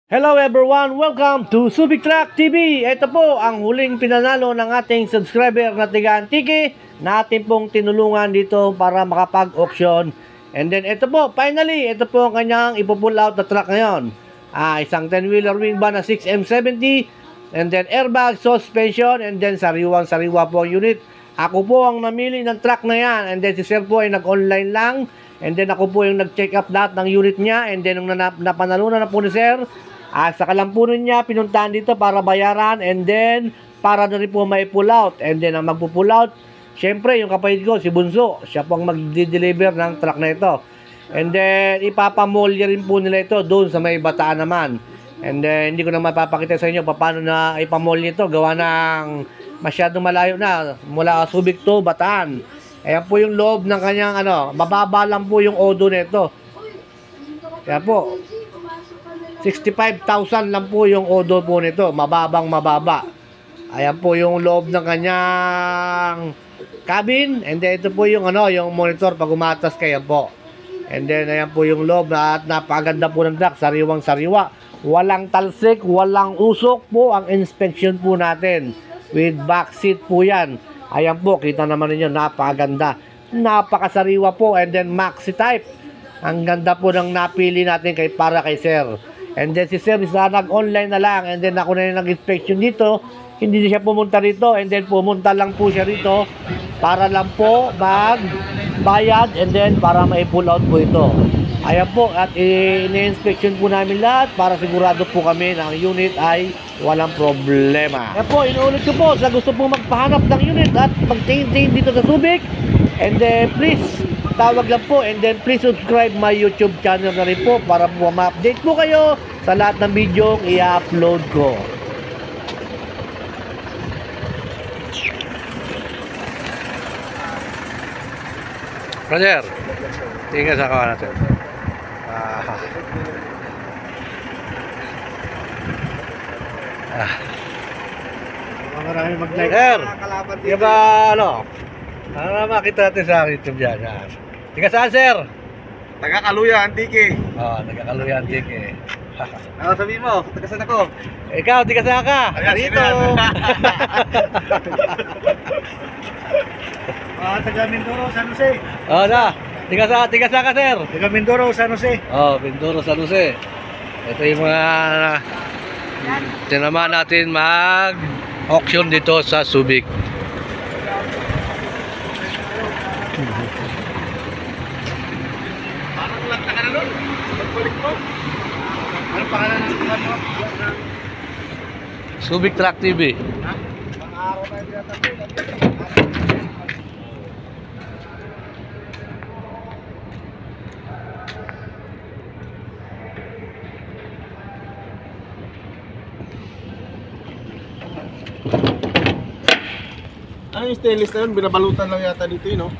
Hello everyone! Welcome to Subic Truck TV! Ito po ang huling pinanalo ng ating subscriber na tiga-Antique na ating pong tinulungan dito para makapag-auction. And then ito po, finally, ito po ang kanyang ipupull out na truck ngayon. Isang 10-wheeler wing van na 6M70 and then airbag, suspension, and then sariwang-sariwa po ang unit. Ako po ang namili ng truck na yan, and then si Sir po ay nag-online lang, and then ako po yung nag-check up lahat ng unit niya, and then nung napanalunan na po ni Sir, sa kalampunan niya, pinuntahan dito para bayaran, and then para na rin po may pull out. And then ang magpo-pull out, syempre yung kapatid ko, si Bunso, siya po ang mag-deliver ng truck na ito. And then ipapamolya rin po nila ito doon sa may Bataan naman. And then hindi ko na mapapakita sa inyo paano na ipamolya ito, gawa ng masyadong malayo na, mula Subic to Bataan. Ayan po yung loob ng kanyang mababa lang po yung odo nito. Kaya po 65,000 lang po yung odo po nito, mababang mababa. Ayan po yung loob ng kanyang cabin, and then ito po yung yung monitor pag umatas kayo po. And then ayan po yung loob, at napakaganda po ng truck, sariwang sariwa. Walang talsik, walang usok po ang inspection po natin. With back seat po yan. Ayan po, kita naman niyo, napakaganda. Napakasariwa po, and then maxi type. Ang ganda po ng napili natin para kay Sir. And then si Sir nag-online na lang, and then ako na yung nag-inspection dito. Hindi siya pumunta rito, and then pumunta lang po siya rito para lang po mag-bayad, and then para mai-pull out po ito. Ayan po, at ini-inspection po namin lahat para sigurado po kami na ang unit ay walang problema. Ayan po, inuulit ko po sa gusto po magpahanap ng unit at magtingin-tingin dito sa Subic. And then please, tawag lang po, and then please subscribe my YouTube channel na rin po para po ma-update po kayo sa lahat ng video i-upload ko. Brother, tingnan sa kawan natin. Marami mag-like. Sir, di ba makita natin sa YouTube yan. Tiga saan, Sir? Taga-Kaluya, Antique. Taga-Kaluya, Antique. Ano sabihin mo? Taga saan ako? Ikaw, tiga saan ka? Dito. Taga Mindoro, San Jose. Tiga saan ka, Sir? Taga Mindoro, San Jose. Mindoro, San Jose. Ito yung mga tinamaan natin mag-auction dito sa Subic. Parang lanta ka na nun? Magbalik mo? Anong pangalan ng mo? Subic Truck TV. Mga araw tayo pinatapos. Ano yung stainless na yun? Binabalutan lang yata dito yun, no?